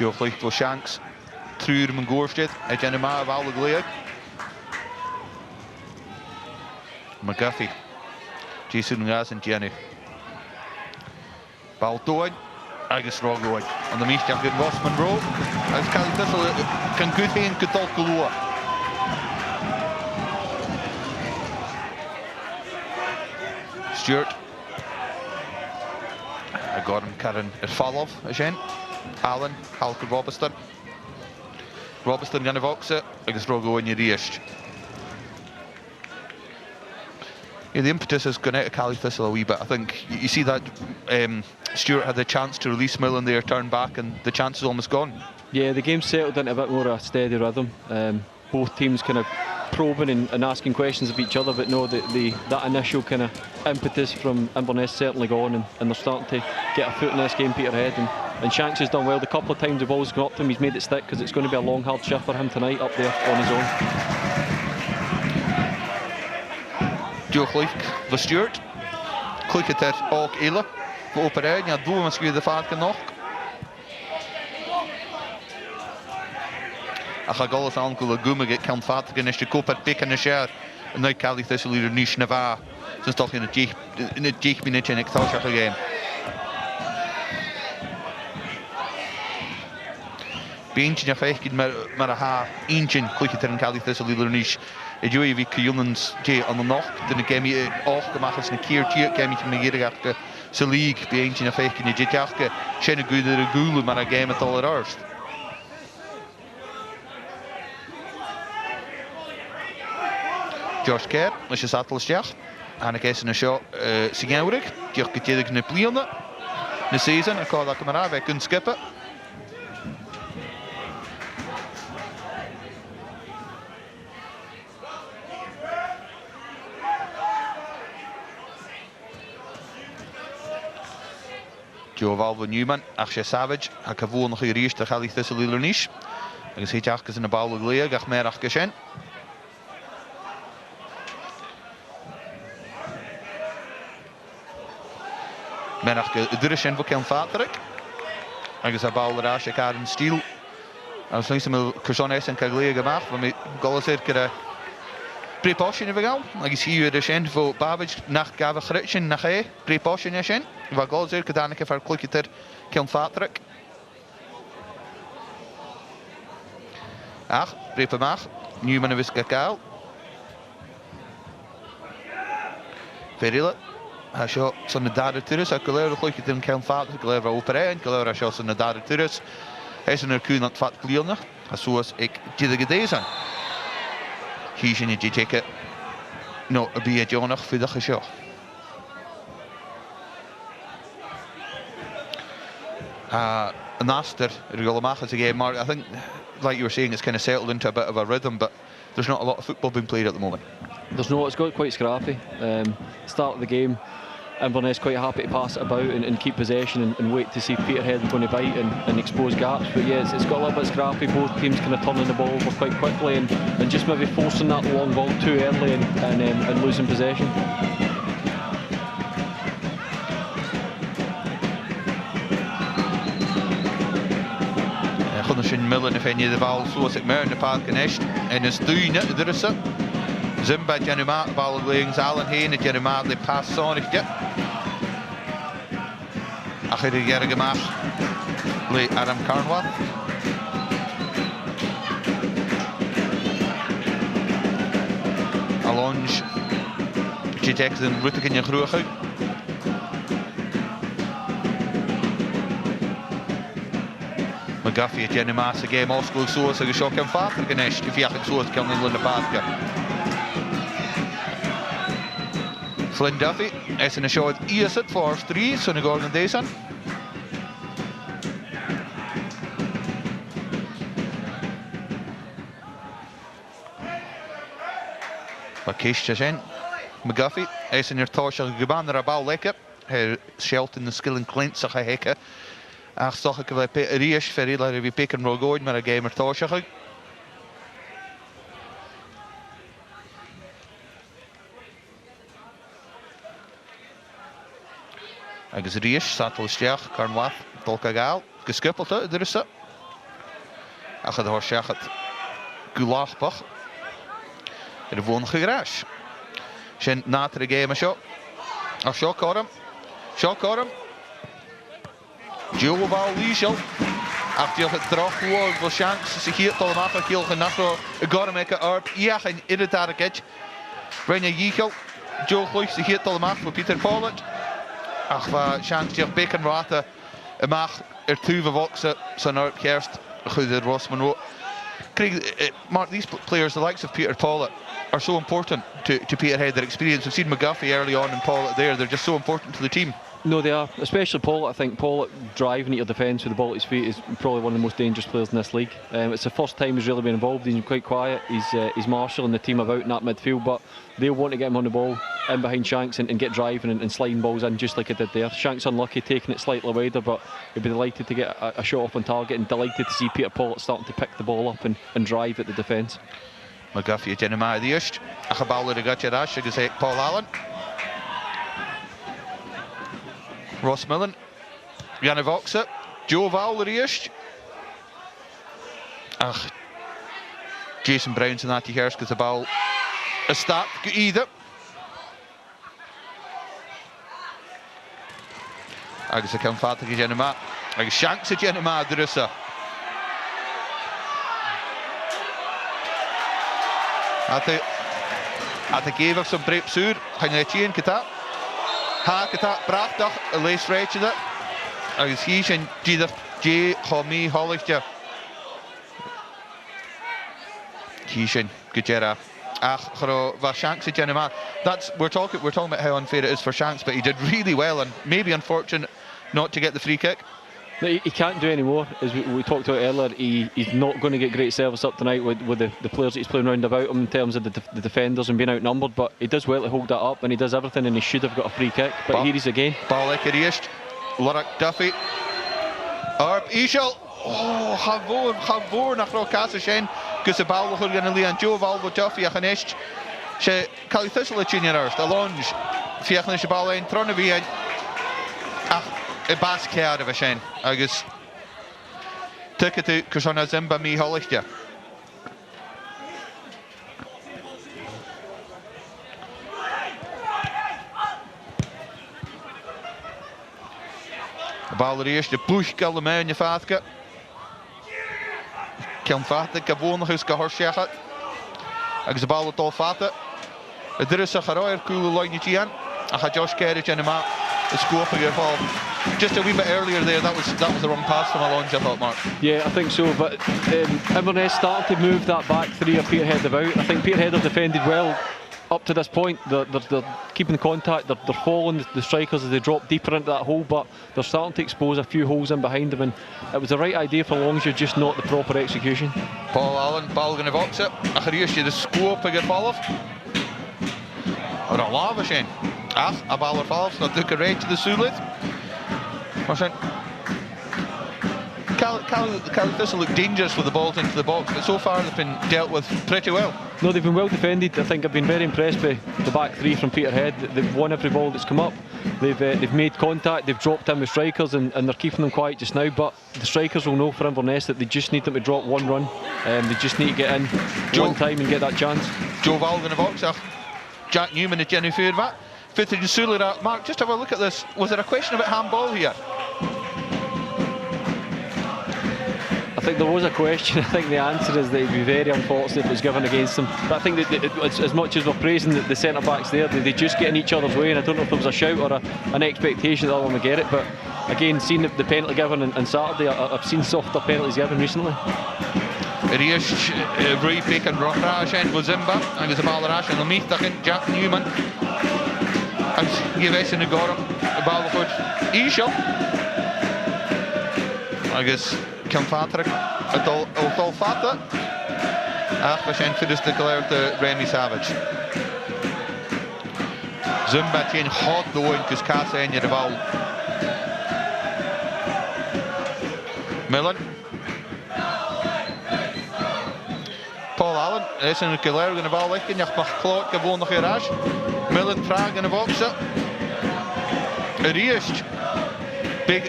Diolch licht o Shanks. Trwy'r yn gwrstyd. A dyn yma y fawr y gleig. McGuffey. Jason Ngas yn Jenny. Bal dwy'n. Agus rog oed. Ond y mis yn Ross Monroe. Agus cael ei ddysl gan gwyd hen gydol glwa. Stewart. A Gordon Karen Falov again. Allen, Halker Robertson. Robertson gan y foxa, agus rog oed i'r eist. Yeah, the impetus is going to Cali Thistle a wee bit. I think you see that Stewart had the chance to release Millen there, turn back, and the chance is almost gone. Yeah, the game settled into a bit more of a steady rhythm. Both teams kind of probing and asking questions of each other, but no, that initial kind of impetus from Inverness certainly gone, and they're starting to get a foot in this game, Peterhead. And Shanks has done well. The couple of times the ball's gone up to him, he's made it stick, because it's going to be a long, hard shift for him tonight up there on his own. Diolch licht voor Stewart. Klik het er ook Ille. Voor operijn, ja, doen we misschien de vaart nog. Ach, ik ga alles aankoelen. Goemig, ik kan vaart gaan, is de kop het pikken en scher. En nu kan ik dus hier niet snel. Ze toch in het 10 minuten en ik zal zeggen game. Beentje naar 15 maar een haar. Eentje klik het er en kan ik dus hier niet. Ik doe even Kujunens aan de nacht. Dan kan je ook gemaakt als een keertje. Kan je met een keer ze league. Bij eentje naar 15 in dit jaar. Zijn goede goelen, maar een game het allereerst. Josh Kerr, als je zattelstjag. En ik is een show sigourig. Die ook het in de pliende. De season, ik kan dat maar wij kunnen skippen. Joe Valvo Newman, Achje Savage, ik heb nog hier eerst de Cali Thistle Lernish. Ik zie het in de bal gelegen, ik meer achje zijn. Meer achje Durschen voor Ken Vaterik. Ik zie de bal raasje Karen Stiel. Als links met Kerson is en gelegen gemaakt, waarmee goal zeker precaution hebben gehaald. Ik zie hier de zijn voor Babbage naar Gavin Gretchen naar hij precaution is zijn. Waar goal zeker dan ik heb haar klikje ter Ken Vaterik. Ach, prepa maar. Nu met een wist kakao. Verille. Als je zo'n derde toerist, ik geloof dat je ten Ken Vaterik, ik geloof dat opereren, ik geloof dat je zo'n derde toerist. Hij is een kuur aan het vat klieren. Zoals ik dit gedaan. Hier zijn het checken. Nou, een beetje nog voor dat geshow. Naast er regelmatig as a game, Mark, I think, like you were saying, it's kind of settled into a bit of a rhythm, but there's not a lot of football being played at the moment. There's no, it's got quite scrappy. Start of the game, Inverness quite happy to pass it about and keep possession and wait to see Peterhead going to bite and expose gaps. But yeah, it's got a little bit scrappy. Both teams kind of turning the ball over quite quickly and just maybe forcing that long ball too early and losing possession. Gunnarsson Millen if any of the ball zoals ik meer in de park is en is duine er is het. Zimba Januma bal langs Allen heen het Januma de pass zonigje. Achter de jaren gemaakt. Lee Adam Carnwath. Alonge. G-Tex en Ruttig in je groeige. McGuffey het Jenny Maas de game afspeelt zoals hij geschokt en vater geneest. Die vier zoals kan in de paadje. Flynn Duffy is in een show het eerste voor 3, zo nu gaan we deze. Wat kiest je zijn? McGuffey is in het toosje gebaan naar de bal lekker. Hij schelt in de skill en klint zich hij hekken. Ach, zag ik wel Ries verder wie pikken nog gooien met een gamer toosje. Agus Ries, Sattel Stjach, Carnwath, Tolka Gaal, geskuppeld er is ze. ach a dhor seachat gulachbach a bhón chugrás. Sin nátar a géim a seo. Ach seo corm. Joe bhá lísel. Ach diolch het drochwoord voor chance zich hier tot maken kiel nachro gormeke arp iach en in het target. Renja Jiegel Joe Gloys zich hier tot maken voor Peter Pollet. Ach va chance zich beken rate mag tuve volkse zijn arp kerst goed Rosman. Mark, these players the likes of Peter Pollet are so important to Peterhead. Their experience. We've seen McGuffey early on and Pollet there. They're just so important to the team. No, they are, especially Pollitt. I think Pollitt driving at your defence with the ball at his feet is probably one of the most dangerous players in this league. It's the first time he's really been involved. He's been quite quiet. He's marshalling the team about in that midfield, but they'll want to get him on the ball in behind Shanks and get driving and sliding balls in just like he did there. Shanks unlucky taking it slightly wider, but he'd be delighted to get a shot off on target and delighted to see Peter Pollitt starting to pick the ball up and drive at the defence. McGuffey at Jenema the East. A ball the gotcha dash agus Paul Allen. Ross Millen, Janne Voxa, Joe Vowler eerst. Ach, Jason Brown's en Natty Hersk de bal een start geïeder. Agus kan vater Jenema, agus Shanks Jenema drussen. Had hij geven some break zuur, gaan je tien keta. Hakata prachtig een leesrijtje dat. Agus hier zijn die Homi Hollichtje. Hier zijn Gujera. Ach, was Shanks at Jenema. We're talking about how unfair it is for Shanks, but he did really well and maybe unfortunate not to get the free kick. No, he can't do any more. As we talked about earlier, he's not going to get great service up tonight with the players that he's playing round about him in terms of the defenders and being outnumbered, but he does well to hold that up and he does everything and he should have got a free kick, but here he's again. Bal lekker eerst, Lorrak Duffy, Arp Ishel, ga voor naar Groot Kassenshen, kus de bal nog gaan Lian Joe Valvo Duffy a geneest, ze kan je tussen het junior eerst, Alonge, via de bal in, tronnen wie een, ach, een baas keerde we zijn, agus, ticket to Kushana Zimba mi Hollichtje. De bal er eerst, de push kan de mij in je vaatje. Kan vaten, kan wonen eens gehorsjagen. Agus de bal het al vaten. Het is een geroer, coole lointje aan. En gaat Josh Carriage in de maat. Het score for your ball. Just a wee bit earlier there, that was the wrong pass from Alonge, I thought, Mark. Yeah, I think so, but Inverness started to move that back three of Peterhead about. I think Peterhead have defended well up to this point. They're keeping contact, they're following the strikers as they drop deeper into that hole, but they're starting to expose a few holes in behind them, and it was the right idea for Longshire, just not the proper execution. Paul Allen, bal gaan boksen. Achterieus je de scoop in gevallen. Wat een lava zijn. Ach, a bal er vals, dat doet een rijtje de Sulit. Maar zijn... Cal this will look dangerous with the balls into the box, but so far they've been dealt with pretty well. No, they've been well defended. I think I've been very impressed by the back three from Peterhead. They've won every ball that's come up. They've made contact, they've dropped in with strikers, and they're keeping them quiet just now. But the strikers will know for Inverness that they just need them to drop one run. They just need to get in one time and get that chance. Joe Valgan in the box, Jack Newman and Jenny Fairback. Fitted and Sulira. Mark, just have a look at this. Was there a question about handball here? I think there was a question. I think the answer is that it'd be very unfortunate if it was given against them. But I think that as much as we're praising the centre backs there, they just get in each other's way, and I don't know if there was a shout or an expectation that the other one would get it. But again, seeing the penalty given on Saturday, I've seen softer penalties given recently. Er is Rui Bacon Rockrash en Wazimba, en is de bal eraas en Lamith in Jack Newman. En hier wijst in de Gorum, de bal goed. Ishel. Agus kan Patrick het al vatten. Ach, waarschijnlijk dus declared de Remy Savage. Zumba tegen hot doing, kus Kassa en je de bal. Millen. Paul Allen is in een keer in de bal liggen. Je mag kloot gewoon nog een raas. Millen vraagt in de boxen. Er is big